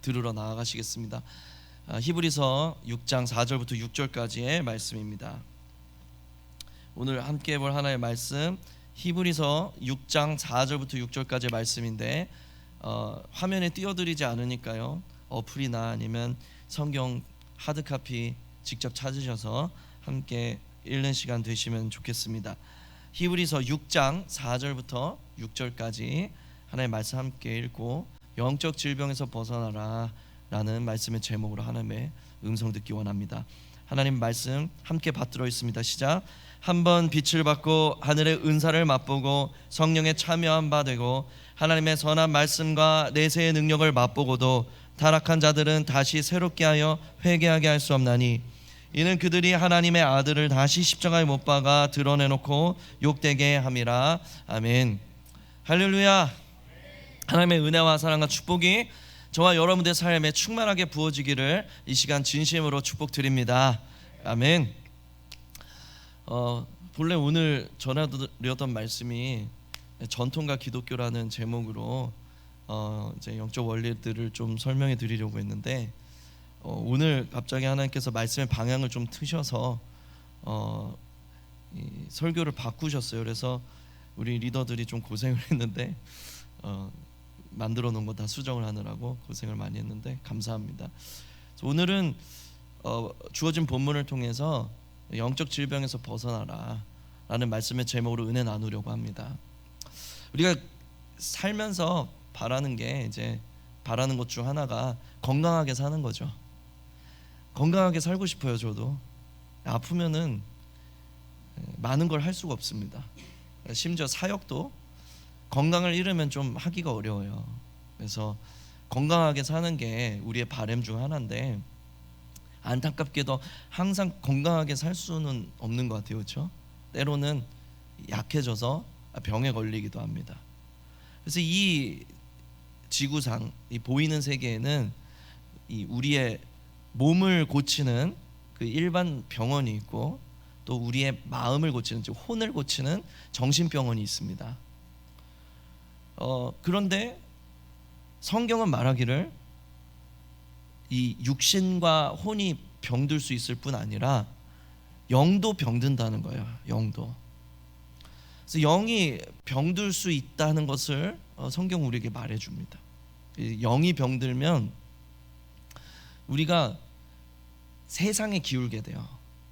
들으러 나아가시겠습니다. 히브리서 6장 4절부터 6절까지의 말씀입니다. 오늘 함께 볼 하나의 말씀, 히브리서 6장 4절부터 6절까지의 말씀인데 화면에 띄워드리지 않으니까요, 어플이나 아니면 성경 하드카피 직접 찾으셔서 함께 읽는 시간 되시면 좋겠습니다. 히브리서 6장 4절부터 6절까지 하나님의 말씀 함께 읽고 영적 질병에서 벗어나라 라는 말씀의 제목으로 하나님의 음성 듣기 원합니다. 하나님 말씀 함께 받들어 있습니다. 시작. 한번 빛을 받고 하늘의 은사를 맛보고 성령에 참여한 바 되고 하나님의 선한 말씀과 내세의 능력을 맛보고도 타락한 자들은 다시 새롭게 하여 회개하게 할 수 없나니 이는 그들이 하나님의 아들을 다시 십자가에 못 박아 드러내놓고 욕되게 함이라. 아멘. 할렐루야. 하나님의 은혜와 사랑과 축복이 저와 여러분들의 삶에 충만하게 부어지기를 이 시간 진심으로 축복드립니다. 아멘. 본래 오늘 전해드렸던 말씀이 전통과 기독교라는 제목으로 이제 영적 원리들을 좀 설명해 드리려고 했는데 오늘 갑자기 하나님께서 말씀의 방향을 좀 트셔서 이 설교를 바꾸셨어요. 그래서 우리 리더들이 좀 고생을 했는데 만들어 놓은 거 다 수정을 하느라고 고생을 많이 했는데 감사합니다. 오늘은 주어진 본문을 통해서 영적 질병에서 벗어나라 라는 말씀의 제목으로 은혜 나누려고 합니다. 우리가 살면서 바라는 것 중 하나가 건강하게 사는 거죠. 건강하게 살고 싶어요. 저도 아프면은 많은 걸 할 수가 없습니다. 심지어 사역도 건강을 잃으면 좀 하기가 어려워요. 그래서 건강하게 사는 게 우리의 바람 중 하나인데 안타깝게도 항상 건강하게 살 수는 없는 것 같아요. 그렇죠? 때로는 약해져서 병에 걸리기도 합니다. 그래서 이 지구상, 이 보이는 세계에는 이 우리의 몸을 고치는 그 일반 병원이 있고 또 우리의 마음을 고치는, 즉 혼을 고치는 정신병원이 있습니다. 그런데 성경은 말하기를 이 육신과 혼이 병들 수 있을 뿐 아니라 영도 병든다는 거예요. 영도. 그래서 영이 병들 수 있다는 것을 성경 우리에게 말해줍니다. 영이 병들면 우리가 세상에 기울게 돼요.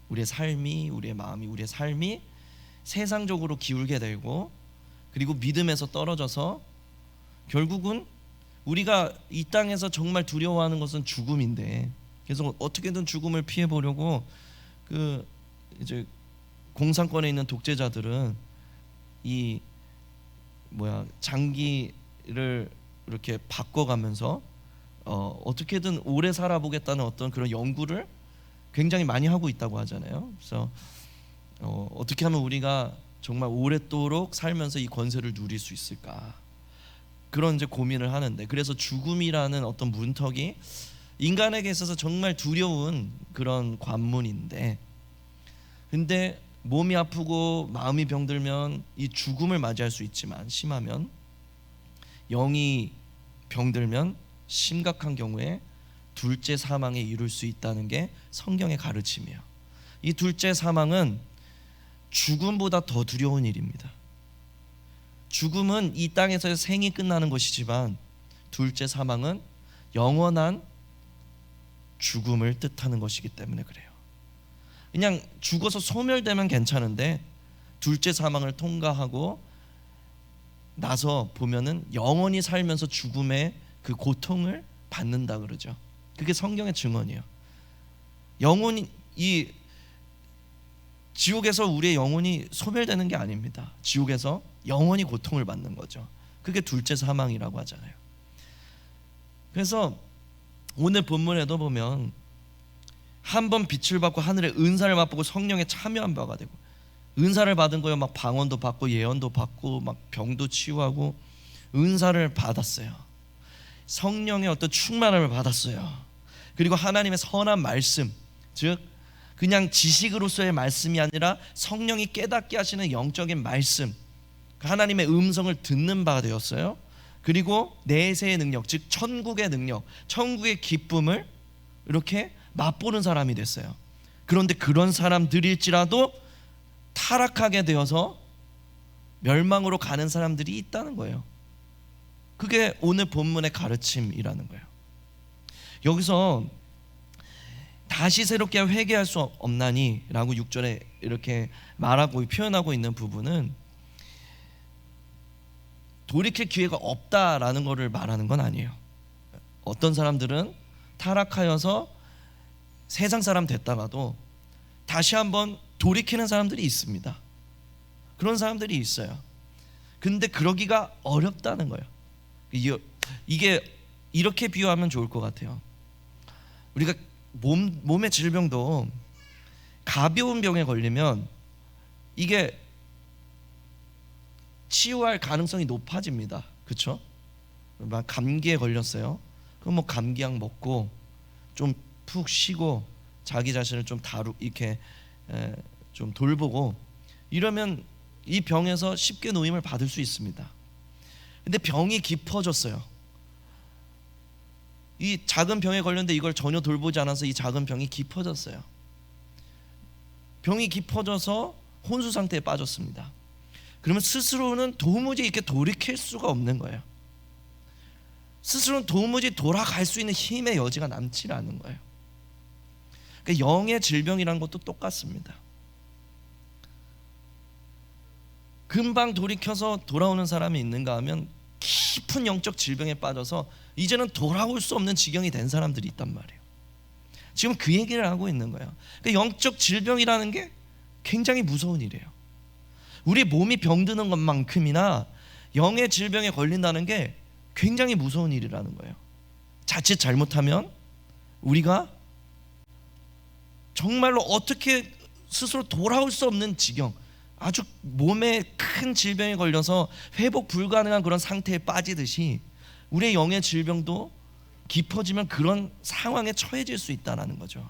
우리의 삶이, 우리의 마음이, 우리의 삶이 세상적으로 기울게 되고, 그리고 믿음에서 떨어져서 결국은 우리가 이 땅에서 정말 두려워하는 것은 죽음인데, 그래서 어떻게든 죽음을 피해 보려고 이제 공산권에 있는 독재자들은 장기를 이렇게 바꿔가면서 어떻게든 오래 살아보겠다는 어떤 그런 연구를 굉장히 많이 하고 있다고 하잖아요. 그래서 어떻게 하면 우리가 정말 오랫도록 살면서 이 권세를 누릴 수 있을까, 그런 이제 고민을 하는데, 그래서 죽음이라는 어떤 문턱이 인간에게 있어서 정말 두려운 그런 관문인데, 근데 몸이 아프고 마음이 병들면 이 죽음을 맞이할 수 있지만, 심하면 영이 병들면 심각한 경우에 둘째 사망에 이를 수 있다는 게 성경의 가르침이에요. 이 둘째 사망은 죽음보다 더 두려운 일입니다. 죽음은 이 땅에서의 생이 끝나는 것이지만 둘째 사망은 영원한 죽음을 뜻하는 것이기 때문에 그래요. 그냥 죽어서 소멸되면 괜찮은데 둘째 사망을 통과하고 나서 보면은 영원히 살면서 죽음의 그 고통을 받는다 그러죠. 그게 성경의 증언이에요. 영혼이, 이 지옥에서 우리의 영혼이 소멸되는 게 아닙니다. 지옥에서 영원히 고통을 받는 거죠. 그게 둘째 사망이라고 하잖아요. 그래서 오늘 본문에도 보면 한번 빛을 받고 하늘의 은사를 맛보고 성령에 참여한 바가 되고, 은사를 받은 거예요. 막 방언도 받고 예언도 받고 막 병도 치유하고 은사를 받았어요. 성령의 어떤 충만함을 받았어요. 그리고 하나님의 선한 말씀, 즉 그냥 지식으로서의 말씀이 아니라 성령이 깨닫게 하시는 영적인 말씀, 하나님의 음성을 듣는 바가 되었어요. 그리고 내세의 능력, 즉 천국의 능력, 천국의 기쁨을 이렇게 맛보는 사람이 됐어요. 그런데 그런 사람들일지라도 타락하게 되어서 멸망으로 가는 사람들이 있다는 거예요. 그게 오늘 본문의 가르침이라는 거예요. 여기서 다시 새롭게 회개할 수 없나니 라고 6절에 이렇게 말하고 표현하고 있는 부분은 돌이킬 기회가 없다라는 것을 말하는 건 아니에요. 어떤 사람들은 타락하여서 세상 사람 됐다가도 다시 한번 돌이키는 사람들이 있습니다. 그런 사람들이 있어요. 근데 그러기가 어렵다는 거예요. 이게 이렇게 비유하면 좋을 것 같아요. 우리가 몸의 질병도 가벼운 병에 걸리면 이게 치유할 가능성이 높아집니다. 그렇죠? 감기에 걸렸어요. 그럼 뭐 감기약 먹고 좀 푹 쉬고 자기 자신을 좀 이렇게 좀 돌보고 이러면 이 병에서 쉽게 노임을 받을 수 있습니다. 근데 병이 깊어졌어요. 이 작은 병에 걸렸는데 이걸 전혀 돌보지 않아서 이 작은 병이 깊어졌어요. 병이 깊어져서 혼수 상태에 빠졌습니다. 그러면 스스로는 도무지 이렇게 돌이킬 수가 없는 거예요. 스스로는 도무지 돌아갈 수 있는 힘의 여지가 남지 않은 거예요. 그러니까 영의 질병이라는 것도 똑같습니다. 금방 돌이켜서 돌아오는 사람이 있는가 하면 깊은 영적 질병에 빠져서 이제는 돌아올 수 없는 지경이 된 사람들이 있단 말이에요. 지금 그 얘기를 하고 있는 거예요. 그러니까 영적 질병이라는 게 굉장히 무서운 일이에요. 우리 몸이 병드는 것만큼이나 영의 질병에 걸린다는 게 굉장히 무서운 일이라는 거예요. 자칫 잘못하면 우리가 정말로 어떻게 스스로 돌아올 수 없는 지경, 아주 몸에 큰 질병에 걸려서 회복 불가능한 그런 상태에 빠지듯이 우리의 영의 질병도 깊어지면 그런 상황에 처해질 수 있다는 거죠.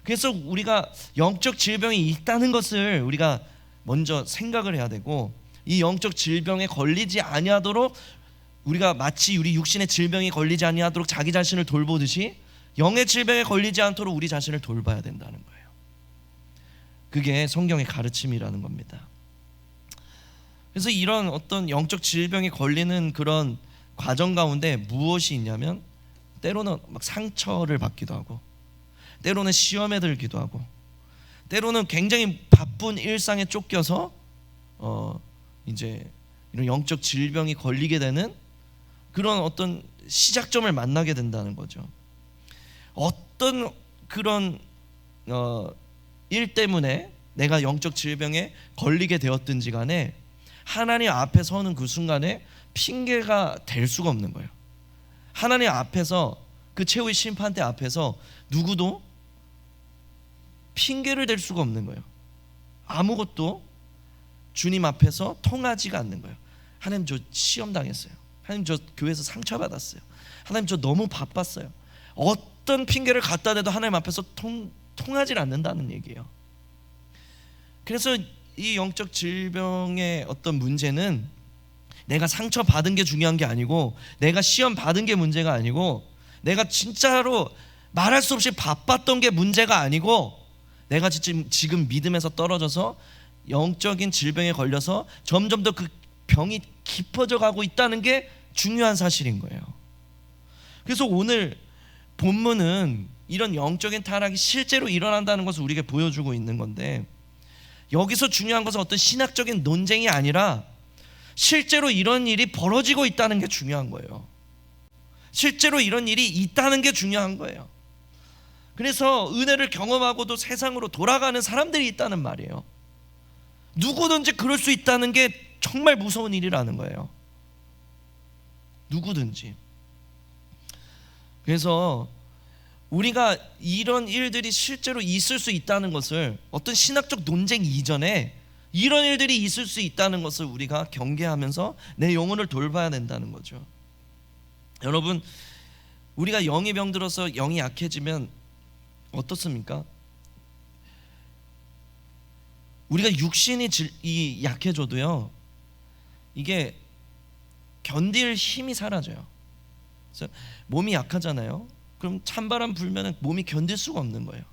그래서 우리가 영적 질병이 있다는 것을 우리가 먼저 생각을 해야 되고, 이 영적 질병에 걸리지 아니하도록 우리가 마치 우리 육신의 질병이 걸리지 아니하도록 자기 자신을 돌보듯이 영의 질병에 걸리지 않도록 우리 자신을 돌봐야 된다는 거예요. 그게 성경의 가르침이라는 겁니다. 그래서 이런 어떤 영적 질병에 걸리는 그런 과정 가운데 무엇이 있냐면, 때로는 막 상처를 받기도 하고, 때로는 시험에 들기도 하고, 때로는 굉장히 바쁜 일상에 쫓겨서 이제 이런 영적 질병이 걸리게 되는 그런 어떤 시작점을 만나게 된다는 거죠. 어떤 그런 일 때문에 내가 영적 질병에 걸리게 되었든지 간에 하나님 앞에 서는 그 순간에 핑계가 될 수가 없는 거예요. 하나님 앞에서, 그 최후의 심판대 앞에서 누구도 핑계를 댈 수가 없는 거예요. 아무것도 주님 앞에서 통하지가 않는 거예요. 하나님, 저 시험 당했어요. 하나님, 저 교회에서 상처받았어요. 하나님, 저 너무 바빴어요. 어떤 핑계를 갖다 대도 하나님 앞에서 통하지 않는다는 얘기예요. 그래서 이 영적 질병의 어떤 문제는 내가 상처받은 게 중요한 게 아니고, 내가 시험 받은 게 문제가 아니고, 내가 진짜로 말할 수 없이 바빴던 게 문제가 아니고, 내가 지금 믿음에서 떨어져서 영적인 질병에 걸려서 점점 더 그 병이 깊어져 가고 있다는 게 중요한 사실인 거예요. 그래서 오늘 본문은 이런 영적인 타락이 실제로 일어난다는 것을 우리에게 보여주고 있는 건데, 여기서 중요한 것은 어떤 신학적인 논쟁이 아니라 실제로 이런 일이 벌어지고 있다는 게 중요한 거예요. 실제로 이런 일이 있다는 게 중요한 거예요. 그래서 은혜를 경험하고도 세상으로 돌아가는 사람들이 있다는 말이에요. 누구든지 그럴 수 있다는 게 정말 무서운 일이라는 거예요. 누구든지. 그래서 우리가 이런 일들이 실제로 있을 수 있다는 것을, 어떤 신학적 논쟁 이전에 이런 일들이 있을 수 있다는 것을 우리가 경계하면서 내 영혼을 돌봐야 된다는 거죠. 여러분, 우리가 영이 병들어서 영이 약해지면 어떻습니까? 우리가 육신이 약해져도요, 이게 견딜 힘이 사라져요. 그래서 몸이 약하잖아요. 그럼 찬바람 불면 몸이 견딜 수가 없는 거예요.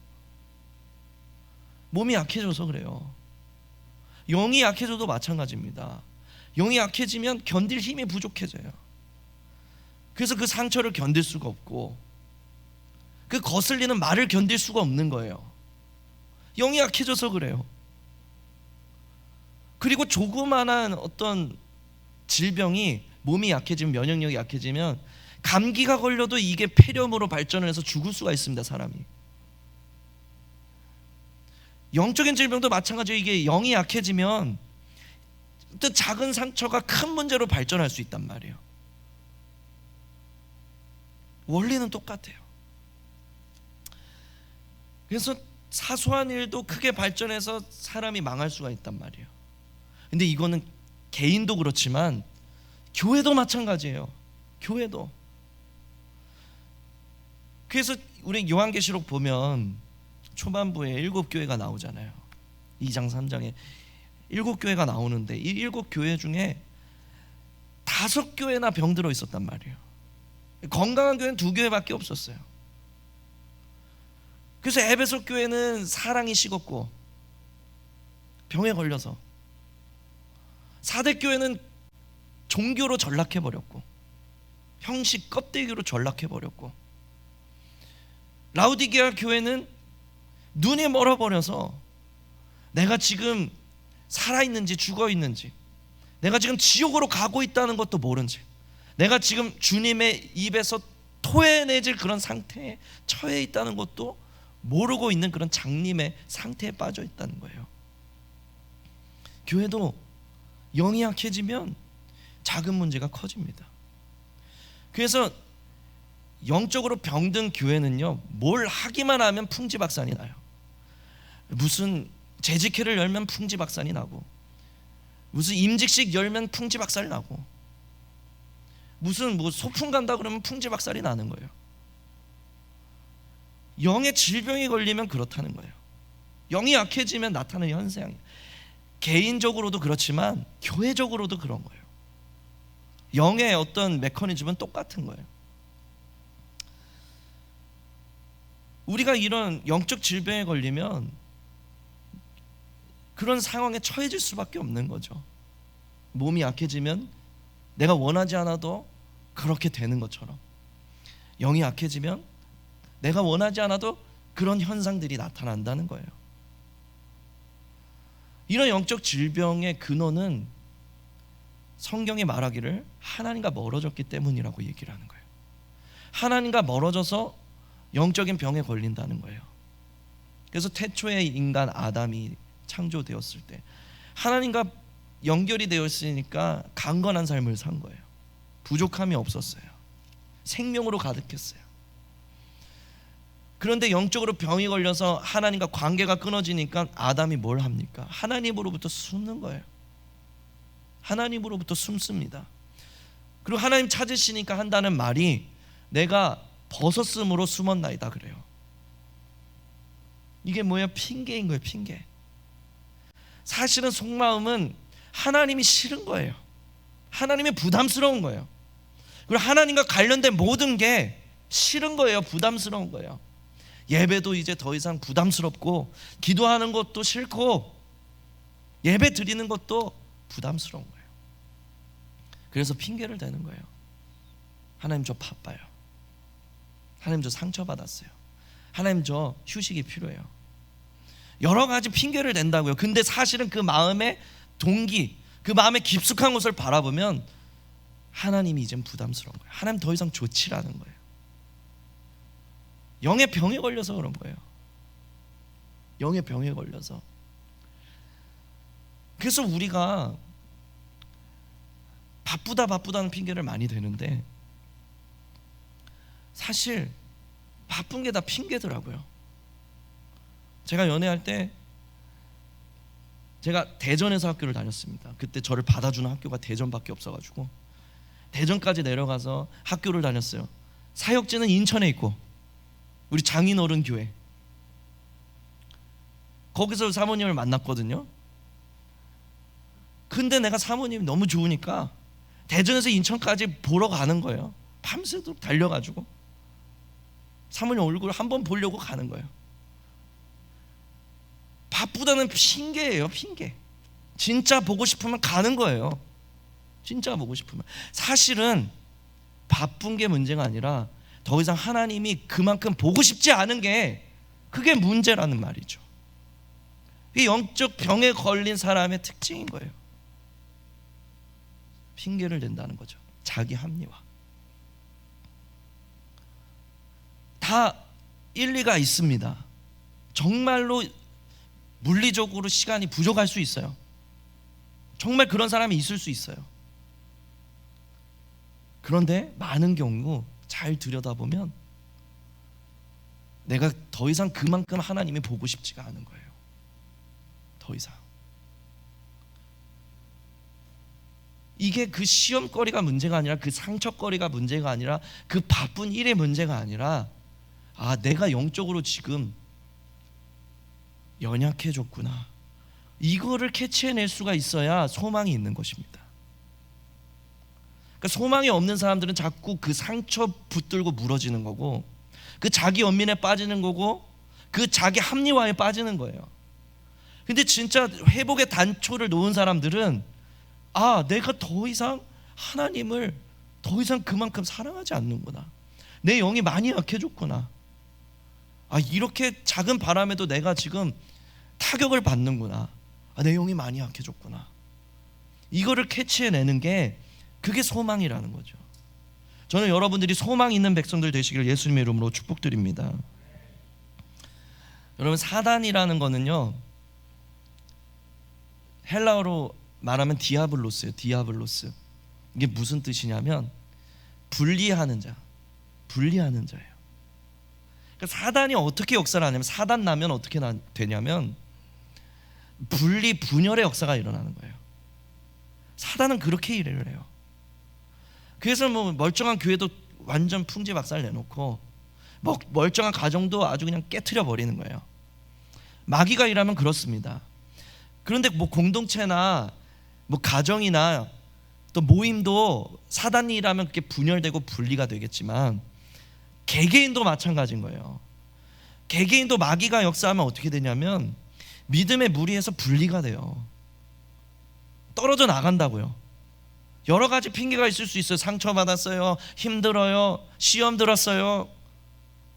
몸이 약해져서 그래요. 영이 약해져도 마찬가지입니다. 영이 약해지면 견딜 힘이 부족해져요. 그래서 그 상처를 견딜 수가 없고 그 거슬리는 말을 견딜 수가 없는 거예요. 영이 약해져서 그래요. 그리고 조그만한 어떤 질병이 몸이 약해지면, 면역력이 약해지면 감기가 걸려도 이게 폐렴으로 발전을 해서 죽을 수가 있습니다, 사람이. 영적인 질병도 마찬가지예요. 이게 영이 약해지면 또 작은 상처가 큰 문제로 발전할 수 있단 말이에요. 원리는 똑같아요. 그래서 사소한 일도 크게 발전해서 사람이 망할 수가 있단 말이에요. 근데 이거는 개인도 그렇지만 교회도 마찬가지예요. 교회도. 그래서 우리 요한계시록 보면 초반부에 7교회가 나오잖아요. 2장 3장에 7교회가 나오는데 이 7교회 중에 5교회나 병들어 있었단 말이에요. 건강한 교회는 2교회밖에 없었어요. 그래서 에베소 교회는 사랑이 식었고 병에 걸려서, 사대 교회는 종교로 전락해버렸고 형식 껍데기로 전락해버렸고, 라우디게아 교회는 눈이 멀어버려서 내가 지금 살아있는지 죽어있는지, 내가 지금 지옥으로 가고 있다는 것도 모른 채, 내가 지금 주님의 입에서 토해내질 그런 상태에 처해 있다는 것도 모르고 있는 그런 장님의 상태에 빠져 있다는 거예요. 교회도 영이 약해지면 작은 문제가 커집니다. 그래서 영적으로 병든 교회는요, 뭘 하기만 하면 풍지박산이 나요. 무슨 재직회를 열면 풍지박산이 나고, 무슨 임직식 열면 풍지박산이 나고, 무슨 소풍 간다 그러면 풍지박산이 나는 거예요. 영의 질병이 걸리면 그렇다는 거예요. 영이 약해지면 나타나는 현상이에요. 개인적으로도 그렇지만 교회적으로도 그런 거예요. 영의 어떤 메커니즘은 똑같은 거예요. 우리가 이런 영적 질병에 걸리면 그런 상황에 처해질 수밖에 없는 거죠. 몸이 약해지면 내가 원하지 않아도 그렇게 되는 것처럼, 영이 약해지면 내가 원하지 않아도 그런 현상들이 나타난다는 거예요. 이런 영적 질병의 근원은 성경이 말하기를 하나님과 멀어졌기 때문이라고 얘기를 하는 거예요. 하나님과 멀어져서 영적인 병에 걸린다는 거예요. 그래서 태초의 인간 아담이 창조되었을 때 하나님과 연결이 되어 있으니까 강건한 삶을 산 거예요. 부족함이 없었어요. 생명으로 가득했어요. 그런데 영적으로 병이 걸려서 하나님과 관계가 끊어지니까 아담이 뭘 합니까? 하나님으로부터 숨는 거예요. 하나님으로부터 숨습니다. 그리고 하나님 찾으시니까 한다는 말이 내가 벗었으므로 숨었나이다 그래요. 이게 뭐예요? 핑계인 거예요. 핑계. 사실은 속마음은 하나님이 싫은 거예요. 하나님이 부담스러운 거예요. 그리고 하나님과 관련된 모든 게 싫은 거예요. 부담스러운 거예요. 예배도 이제 더 이상 부담스럽고, 기도하는 것도 싫고, 예배 드리는 것도 부담스러운 거예요. 그래서 핑계를 대는 거예요. 하나님 저 바빠요. 하나님 저 상처받았어요. 하나님 저 휴식이 필요해요. 여러 가지 핑계를 댄다고요. 근데 사실은 그 마음의 동기, 그 마음의 깊숙한 곳을 바라보면 하나님이 이젠 부담스러운 거예요. 하나님 더 이상 좋지 않은 거예요. 영의 병에 걸려서 그런 거예요. 영의 병에 걸려서. 그래서 우리가 바쁘다는 핑계를 많이 대는데 사실 바쁜 게 다 핑계더라고요. 제가 연애할 때 제가 대전에서 학교를 다녔습니다. 그때 저를 받아주는 학교가 대전밖에 없어가지고 대전까지 내려가서 학교를 다녔어요. 사역지는 인천에 있고 우리 장인어른 교회, 거기서 사모님을 만났거든요. 근데 내가 사모님이 너무 좋으니까 대전에서 인천까지 보러 가는 거예요. 밤새도록 달려가지고 사모님 얼굴 한번 보려고 가는 거예요. 바쁘다는 핑계예요, 핑계. 진짜 보고 싶으면 가는 거예요. 진짜 보고 싶으면. 사실은 바쁜 게 문제가 아니라 더 이상 하나님이 그만큼 보고 싶지 않은 게, 그게 문제라는 말이죠. 이게 영적 병에 걸린 사람의 특징인 거예요. 핑계를 댄다는 거죠. 자기 합리화. 다 일리가 있습니다. 정말로 물리적으로 시간이 부족할 수 있어요. 정말 그런 사람이 있을 수 있어요. 그런데 많은 경우 잘 들여다보면 내가 더 이상 그만큼 하나님이 보고 싶지가 않은 거예요. 더 이상. 이게 그 시험거리가 문제가 아니라, 그 상처거리가 문제가 아니라, 그 바쁜 일의 문제가 아니라, 아, 내가 영적으로 지금 연약해졌구나. 이거를 캐치해낼 수가 있어야 소망이 있는 것입니다. 그러니까 소망이 없는 사람들은 자꾸 그 상처 붙들고 무너지는 거고, 그 자기 연민에 빠지는 거고, 그 자기 합리화에 빠지는 거예요. 근데 진짜 회복의 단초를 놓은 사람들은, 아, 내가 더 이상 하나님을 더 이상 그만큼 사랑하지 않는구나. 내 영이 많이 약해졌구나. 아, 이렇게 작은 바람에도 내가 지금 타격을 받는구나. 아, 내 영이 많이 약해졌구나. 이거를 캐치해내는 게, 그게 소망이라는 거죠. 저는 여러분들이 소망 있는 백성들 되시길 예수님의 이름으로 축복드립니다. 여러분, 사단이라는 거는요, 헬라어로 말하면 디아블로스예요. 디아블로스. 이게 무슨 뜻이냐면 분리하는 자, 분리하는 자예요. 그러니까 사단이 어떻게 역사를 하냐면, 사단 나면 어떻게 되냐면 분리 분열의 역사가 일어나는 거예요. 사단은 그렇게 일을 해요. 그래서 뭐 멀쩡한 교회도 완전 풍지박살 내놓고, 뭐 멀쩡한 가정도 아주 그냥 깨트려 버리는 거예요. 마귀가 일하면 그렇습니다. 그런데 뭐 공동체나 뭐 가정이나 또 모임도 사단이 일하면 그게 분열되고 분리가 되겠지만, 개개인도 마찬가지인 거예요. 개개인도 마귀가 역사하면 어떻게 되냐면 믿음의 무리에서 분리가 돼요. 떨어져 나간다고요. 여러 가지 핑계가 있을 수 있어요. 상처받았어요, 힘들어요, 시험 들었어요,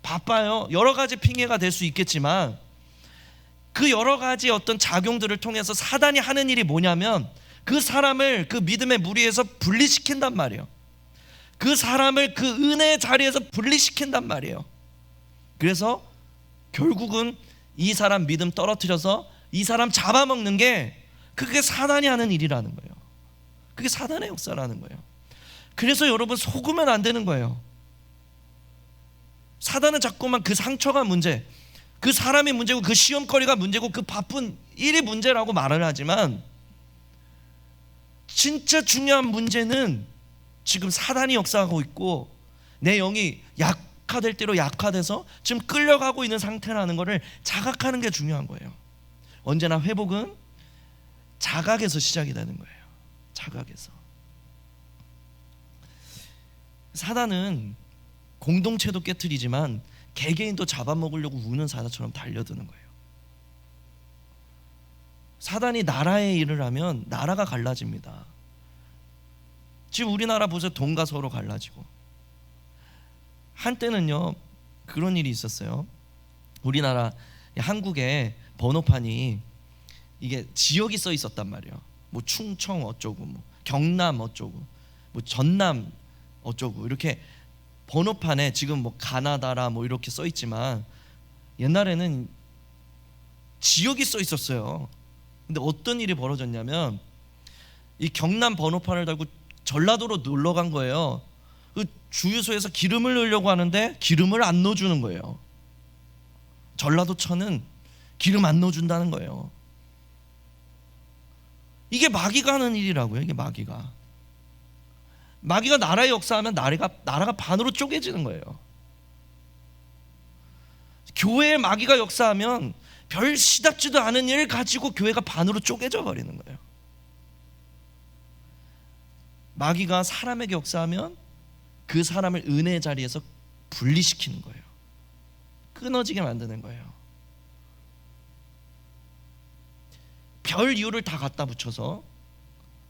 바빠요. 여러 가지 핑계가 될 수 있겠지만, 그 여러 가지 어떤 작용들을 통해서 사단이 하는 일이 뭐냐면, 그 사람을 그 믿음의 무리에서 분리시킨단 말이에요. 그 사람을 그 은혜의 자리에서 분리시킨단 말이에요. 그래서 결국은 이 사람 믿음 떨어뜨려서 이 사람 잡아먹는 게, 그게 사단이 하는 일이라는 거예요. 그게 사단의 역사라는 거예요. 그래서 여러분, 속으면 안 되는 거예요. 사단은 자꾸만 그 상처가 문제, 그 사람이 문제고, 그 시험거리가 문제고, 그 바쁜 일이 문제라고 말을 하지만, 진짜 중요한 문제는 지금 사단이 역사하고 있고, 내 영이 약화될 대로 약화돼서 지금 끌려가고 있는 상태라는 것을 자각하는 게 중요한 거예요. 언제나 회복은 자각에서 시작이 되는 거예요. 자각에서. 사단은 공동체도 깨트리지만 개개인도 잡아먹으려고 우는 사자처럼 달려드는 거예요. 사단이 나라의 일을 하면 나라가 갈라집니다. 지금 우리나라 보세요. 동과 서로 갈라지고. 한때는요, 그런 일이 있었어요. 우리나라 한국에 번호판이 이게 지역이 써 있었단 말이에요. 뭐 충청 어쩌고, 뭐 경남 어쩌고, 뭐 전남 어쩌고, 이렇게 번호판에 지금 뭐 가나다라 뭐 이렇게 써 있지만, 옛날에는 지역이 써 있었어요. 근데 어떤 일이 벌어졌냐면, 이 경남 번호판을 달고 전라도로 놀러 간 거예요. 그 주유소에서 기름을 넣으려고 하는데 기름을 안 넣어주는 거예요. 전라도천은 기름 안 넣어준다는 거예요. 이게 마귀가 하는 일이라고요. 이게 마귀가 나라의 역사하면 나라가 반으로 쪼개지는 거예요. 교회에 마귀가 역사하면 별 시답지도 않은 일을 가지고 교회가 반으로 쪼개져 버리는 거예요. 마귀가 사람에게 역사하면 그 사람을 은혜의 자리에서 분리시키는 거예요. 끊어지게 만드는 거예요. 별 이유를 다 갖다 붙여서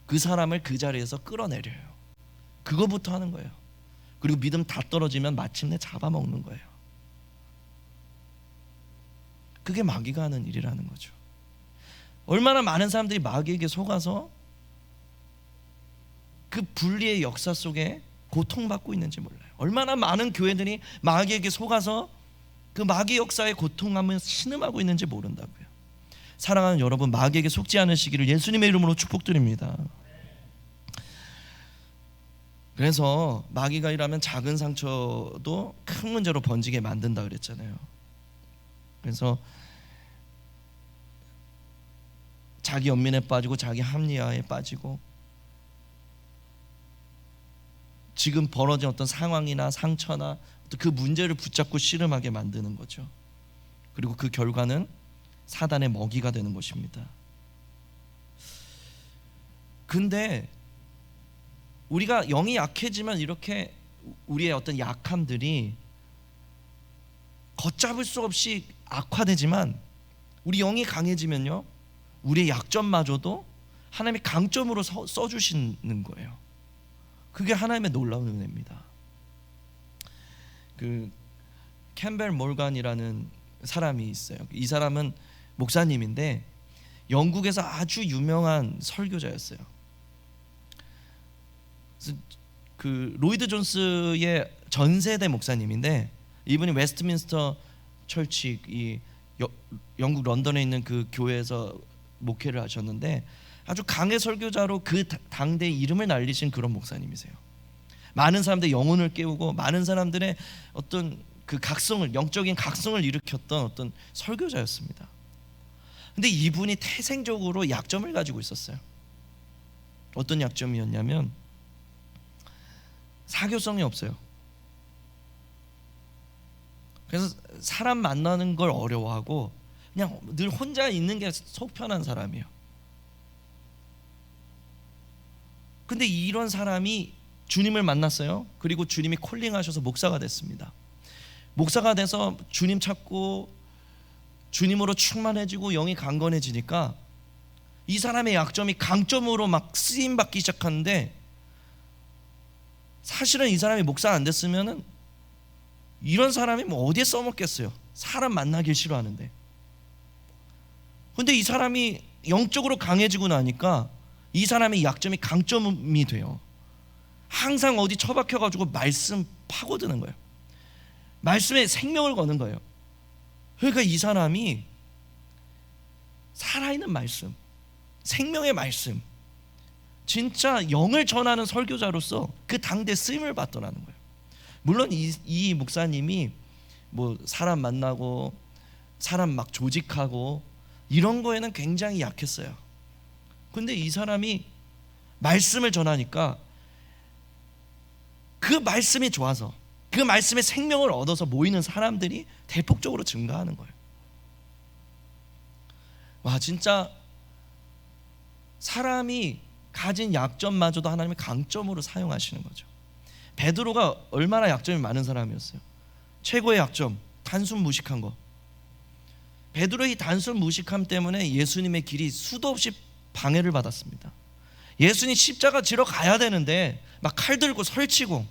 그 사람을 그 자리에서 끌어내려요. 그거부터 하는 거예요. 그리고 믿음 다 떨어지면 마침내 잡아먹는 거예요. 그게 마귀가 하는 일이라는 거죠. 얼마나 많은 사람들이 마귀에게 속아서 그 분리의 역사 속에 고통받고 있는지 몰라요. 얼마나 많은 교회들이 마귀에게 속아서 그 마귀 역사의 고통함을 신음하고 있는지 모른다고요. 사랑하는 여러분, 마귀에게 속지 않으시기를 예수님의 이름으로 축복드립니다. 그래서 마귀가 일하면 작은 상처도 큰 문제로 번지게 만든다 그랬잖아요. 그래서 자기 연민에 빠지고 자기 합리화에 빠지고 지금 벌어진 어떤 상황이나 상처나 그 문제를 붙잡고 씨름하게 만드는 거죠. 그리고 그 결과는 사단의 먹이가 되는 것입니다. 근데 우리가 영이 약해지면 이렇게 우리의 어떤 약함들이 걷잡을 수 없이 악화되지만 우리 영이 강해지면요, 우리의 약점마저도 하나님의 강점으로 써주시는 거예요. 그게 하나님의 놀라운 은혜입니다. 그 캠벨 몰간이라는 사람이 있어요. 이 사람은 목사님인데 영국에서 아주 유명한 설교자였어요. 그 로이드 존스의 전세대 목사님인데 이분이 웨스트민스터 철치, 이 영국 런던에 있는 그 교회에서 목회를 하셨는데 아주 강의 설교자로 그 당대 이름을 날리신 그런 목사님이세요. 많은 사람들의 영혼을 깨우고 많은 사람들의 어떤 그 각성을, 영적인 각성을 일으켰던 어떤 설교자였습니다. 근데 이분이 태생적으로 약점을 가지고 있었어요. 어떤 약점이었냐면 사교성이 없어요. 그래서 사람 만나는 걸 어려워하고 그냥 늘 혼자 있는 게 속 편한 사람이에요. 근데 이런 사람이 주님을 만났어요. 그리고 주님이 콜링하셔서 목사가 됐습니다. 목사가 돼서 주님 찾고 주님으로 충만해지고 영이 강건해지니까 이 사람의 약점이 강점으로 막 쓰임받기 시작하는데, 사실은 이 사람이 목사 안 됐으면은 이런 사람이 뭐 어디에 써먹겠어요. 사람 만나길 싫어하는데. 근데 이 사람이 영적으로 강해지고 나니까 이 사람의 약점이 강점이 돼요. 항상 어디 처박혀가지고 말씀 파고드는 거예요. 말씀에 생명을 거는 거예요. 그러니까 이 사람이 살아있는 말씀, 생명의 말씀, 진짜 영을 전하는 설교자로서 그 당대 쓰임을 받더라는 거예요. 물론 이 목사님이 뭐 사람 만나고 사람 막 조직하고 이런 거에는 굉장히 약했어요. 근데 이 사람이 말씀을 전하니까 그 말씀이 좋아서 그 말씀의 생명을 얻어서 모이는 사람들이 대폭적으로 증가하는 거예요. 와, 진짜 사람이 가진 약점마저도 하나님의 강점으로 사용하시는 거죠. 베드로가 얼마나 약점이 많은 사람이었어요. 최고의 약점, 단순 무식한 거. 베드로의 단순 무식함 때문에 예수님의 길이 수도 없이 방해를 받았습니다. 예수님 십자가 지러 가야 되는데 막 칼 들고 설치고,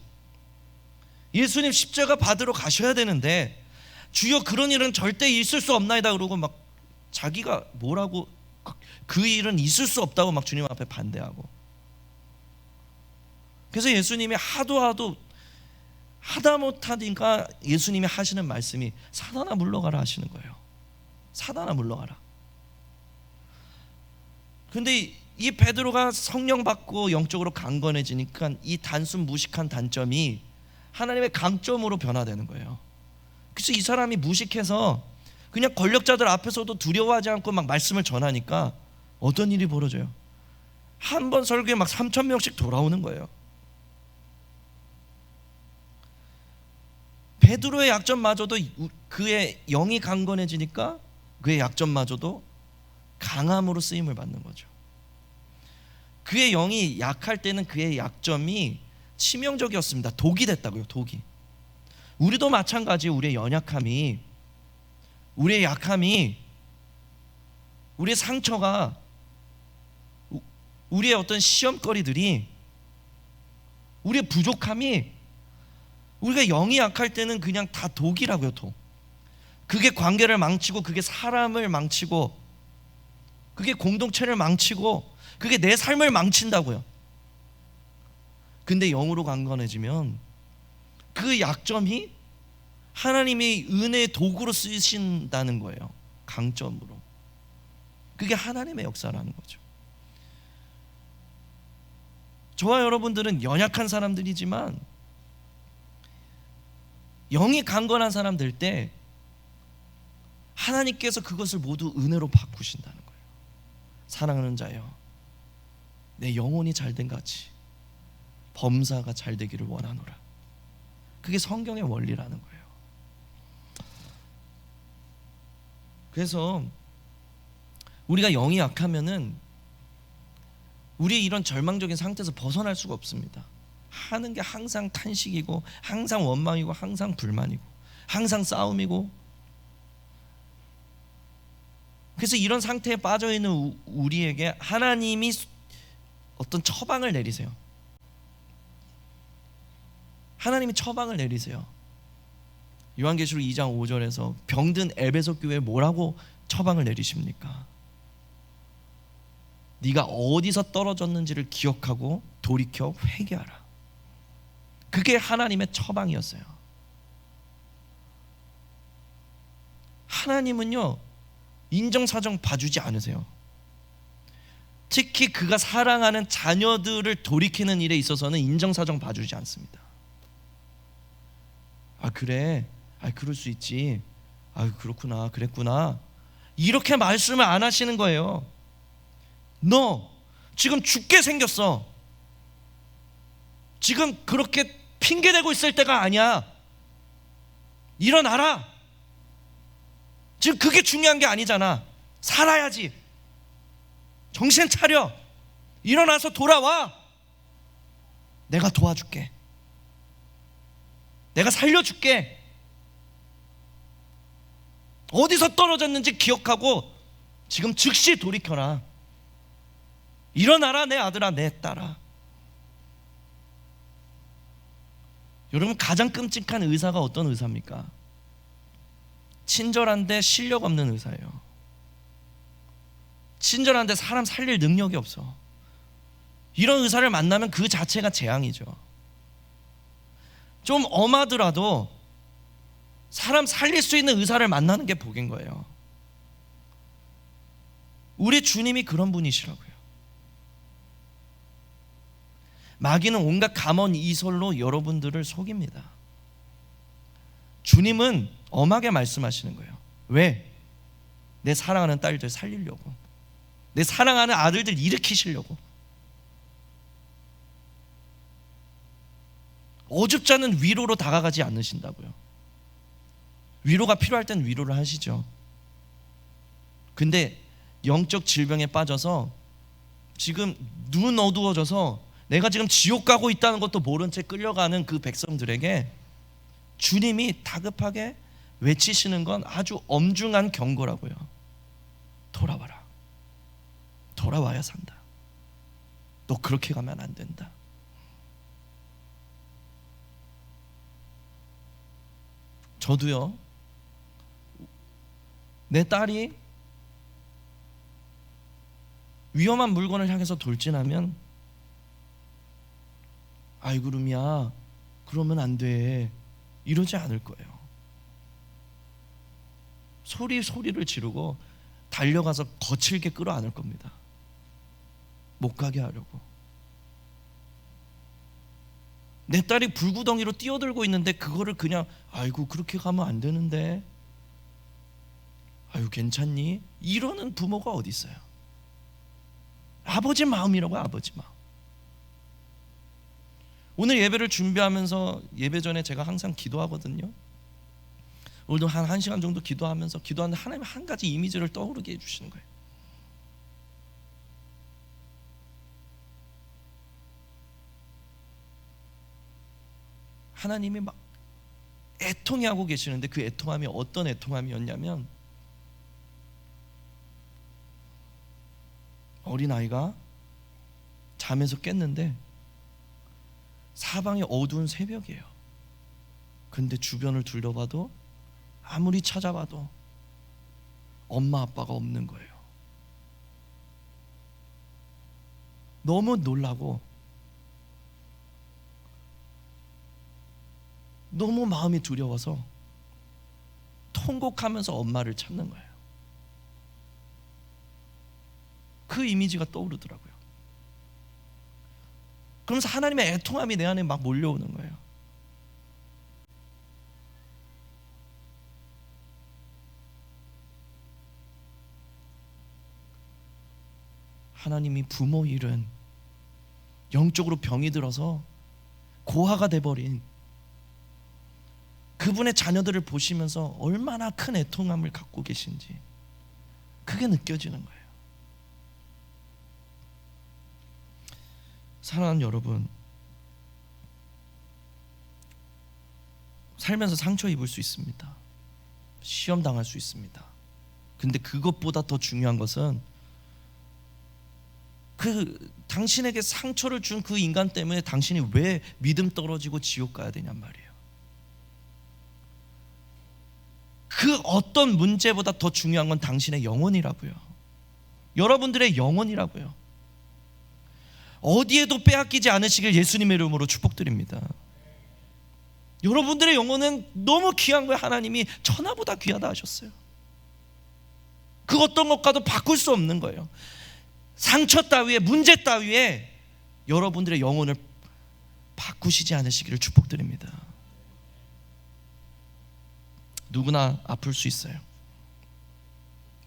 예수님 십자가 받으러 가셔야 되는데 주여 그런 일은 절대 있을 수 없나이다 그러고 막 자기가 뭐라고 그 일은 있을 수 없다고 막 주님 앞에 반대하고. 그래서 예수님이 하도 하다 못하니까 예수님이 하시는 말씀이 사단아 물러가라 하시는 거예요. 사단아 물러가라. 근데 이 베드로가 성령 받고 영적으로 강건해지니까 이 단순 무식한 단점이 하나님의 강점으로 변화되는 거예요. 그래서 이 사람이 무식해서 그냥 권력자들 앞에서도 두려워하지 않고 막 말씀을 전하니까 어떤 일이 벌어져요? 한 번 설교에 막 3,000명씩 돌아오는 거예요. 베드로의 약점마저도 그의 영이 강건해지니까 그의 약점마저도 강함으로 쓰임을 받는 거죠. 그의 영이 약할 때는 그의 약점이 치명적이었습니다. 독이 됐다고요. 독이. 우리도 마찬가지예요. 우리의 연약함이, 우리의 약함이, 우리의 상처가, 우리의 어떤 시험거리들이, 우리의 부족함이, 우리가 영이 약할 때는 그냥 다 독이라고요. 독. 그게 관계를 망치고, 그게 사람을 망치고, 그게 공동체를 망치고, 그게 내 삶을 망친다고요. 근데 영으로 강건해지면 그 약점이 하나님이 은혜의 도구로 쓰신다는 거예요. 강점으로. 그게 하나님의 역사라는 거죠. 저와 여러분들은 연약한 사람들이지만 영이 강건한 사람 될 때 하나님께서 그것을 모두 은혜로 바꾸신다는 거예요. 사랑하는 자여, 내 영혼이 잘된 같이 범사가 잘 되기를 원하노라. 그게 성경의 원리라는 거예요. 그래서 우리가 영이 약하면은 우리 이런 절망적인 상태에서 벗어날 수가 없습니다. 하는 게 항상 탄식이고, 항상 원망이고, 항상 불만이고, 항상 싸움이고. 그래서 이런 상태에 빠져 있는 우리에게 하나님이 어떤 처방을 내리세요. 하나님이 처방을 내리세요. 요한계시록 2장 5절에서 병든 에베소 교회에 뭐라고 처방을 내리십니까? 네가 어디서 떨어졌는지를 기억하고 돌이켜 회개하라. 그게 하나님의 처방이었어요. 하나님은요, 인정사정 봐주지 않으세요. 특히 그가 사랑하는 자녀들을 돌이키는 일에 있어서는 인정사정 봐주지 않습니다. 아 그래, 아 그럴 수 있지, 아 그렇구나, 그랬구나, 이렇게 말씀을 안 하시는 거예요. 너 지금 죽게 생겼어. 지금 그렇게 핑계대고 있을 때가 아니야. 일어나라. 지금 그게 중요한 게 아니잖아. 살아야지. 정신 차려. 일어나서 돌아와. 내가 도와줄게. 내가 살려줄게. 어디서 떨어졌는지 기억하고 지금 즉시 돌이켜라. 일어나라 내 아들아, 내 딸아. 여러분, 가장 끔찍한 의사가 어떤 의사입니까? 친절한데 실력 없는 의사예요. 친절한데 사람 살릴 능력이 없어. 이런 의사를 만나면 그 자체가 재앙이죠. 좀 엄하더라도 사람 살릴 수 있는 의사를 만나는 게 복인 거예요. 우리 주님이 그런 분이시라고요. 마귀는 온갖 감언 이설로 여러분들을 속입니다. 주님은 엄하게 말씀하시는 거예요. 왜? 내 사랑하는 딸들 살리려고, 내 사랑하는 아들들 일으키시려고. 어줍지 않은 위로로 다가가지 않으신다고요. 위로가 필요할 땐 위로를 하시죠. 근데 영적 질병에 빠져서 지금 눈 어두워져서 내가 지금 지옥 가고 있다는 것도 모른 채 끌려가는 그 백성들에게 주님이 다급하게 외치시는 건 아주 엄중한 경고라고요. 돌아와라. 돌아와야 산다. 너 그렇게 가면 안 된다. 저도요, 내 딸이 위험한 물건을 향해서 돌진하면 아이 그름이야, 그러면 안 돼, 이러지 않을 거예요. 소리를 지르고 달려가서 거칠게 끌어안을 겁니다. 못 가게 하려고. 내 딸이 불구덩이로 뛰어들고 있는데 그거를 그냥 아이고 그렇게 가면 안 되는데, 아유 괜찮니? 이러는 부모가 어디 있어요? 아버지 마음이라고요. 아버지 마음. 오늘 예배를 준비하면서 예배 전에 제가 항상 기도하거든요. 오늘도 한 1시간 정도 기도하면서 기도하는데 하나님 한 가지 이미지를 떠오르게 해주시는 거예요. 하나님이 막 애통해하고 계시는데 그 애통함이 어떤 애통함이었냐면 어린아이가 잠에서 깼는데 사방이 어두운 새벽이에요. 근데 주변을 둘러봐도 아무리 찾아봐도 엄마 아빠가 없는 거예요. 너무 놀라고 너무 마음이 두려워서 통곡하면서 엄마를 찾는 거예요. 그 이미지가 떠오르더라고요. 그러면서 하나님의 애통함이 내 안에 막 몰려오는 거예요. 하나님이 부모 일은 영적으로 병이 들어서 고아가 돼버린 그분의 자녀들을 보시면서 얼마나 큰 애통함을 갖고 계신지 그게 느껴지는 거예요. 사랑하는 여러분, 살면서 상처 입을 수 있습니다. 시험 당할 수 있습니다. 근데 그것보다 더 중요한 것은 그 당신에게 상처를 준 그 인간 때문에 당신이 왜 믿음 떨어지고 지옥 가야 되냔 말이에요. 그 어떤 문제보다 더 중요한 건 당신의 영혼이라고요. 여러분들의 영혼이라고요. 어디에도 빼앗기지 않으시길 예수님의 이름으로 축복드립니다. 여러분들의 영혼은 너무 귀한 거예요. 하나님이 천하보다 귀하다 하셨어요. 그 어떤 것과도 바꿀 수 없는 거예요. 상처 따위에 문제 따위에 여러분들의 영혼을 바꾸시지 않으시기를 축복드립니다. 누구나 아플 수 있어요.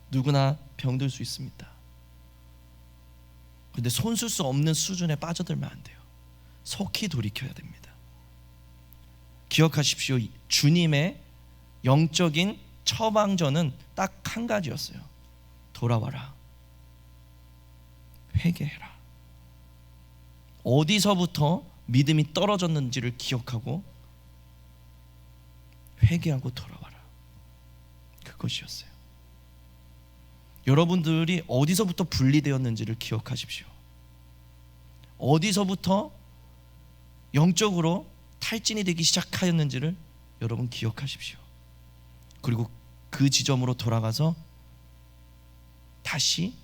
누구나 병들 수 있습니다. 그런데 손쓸 수 없는 수준에 빠져들면 안 돼요. 속히 돌이켜야 됩니다. 기억하십시오. 주님의 영적인 처방전은 딱 한 가지였어요. 돌아와라. 회개해라. 어디서부터 믿음이 떨어졌는지를 기억하고 회개하고 돌아와라. 그것이었어요. 여러분들이 어디서부터 분리되었는지를 기억하십시오. 어디서부터 영적으로 탈진이 되기 시작하였는지를 여러분 기억하십시오. 그리고 그 지점으로 돌아가서 다시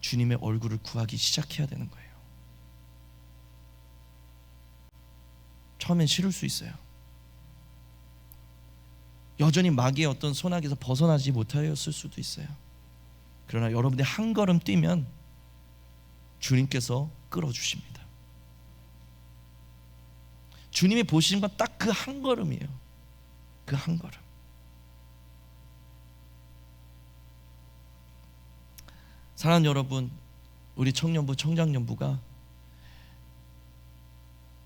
주님의 얼굴을 구하기 시작해야 되는 거예요. 처음엔 싫을 수 있어요. 여전히 마귀의 어떤 손아귀에서 벗어나지 못하였을 수도 있어요. 그러나 여러분들이 한 걸음 뛰면 주님께서 끌어주십니다. 주님이 보시는 건 딱 그 한 걸음이에요. 그 한 걸음. 사랑하는 여러분, 우리 청년부, 청장년부가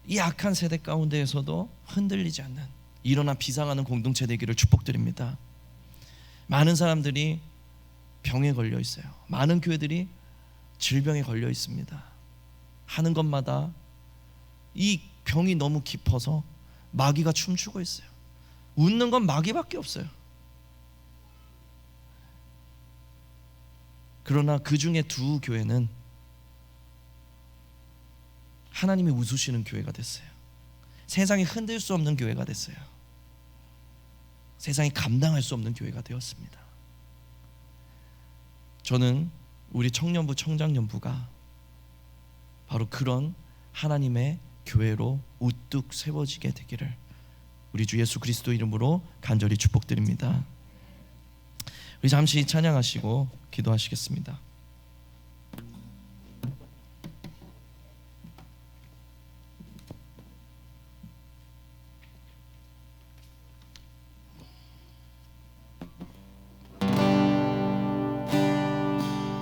이 악한 세대 가운데에서도 흔들리지 않는 일어나 비상하는 공동체 되기를 축복드립니다. 많은 사람들이 병에 걸려 있어요. 많은 교회들이 질병에 걸려 있습니다. 하는 것마다 이 병이 너무 깊어서 마귀가 춤추고 있어요. 웃는 건 마귀밖에 없어요. 그러나 그 중에 두 교회는 하나님이 웃으시는 교회가 됐어요. 세상이 흔들 수 없는 교회가 됐어요. 세상이 감당할 수 없는 교회가 되었습니다. 저는 우리 청년부, 청장년부가 바로 그런 하나님의 교회로 우뚝 세워지게 되기를 우리 주 예수 그리스도 이름으로 간절히 축복드립니다. 우리 잠시 찬양하시고 기도하시겠습니다.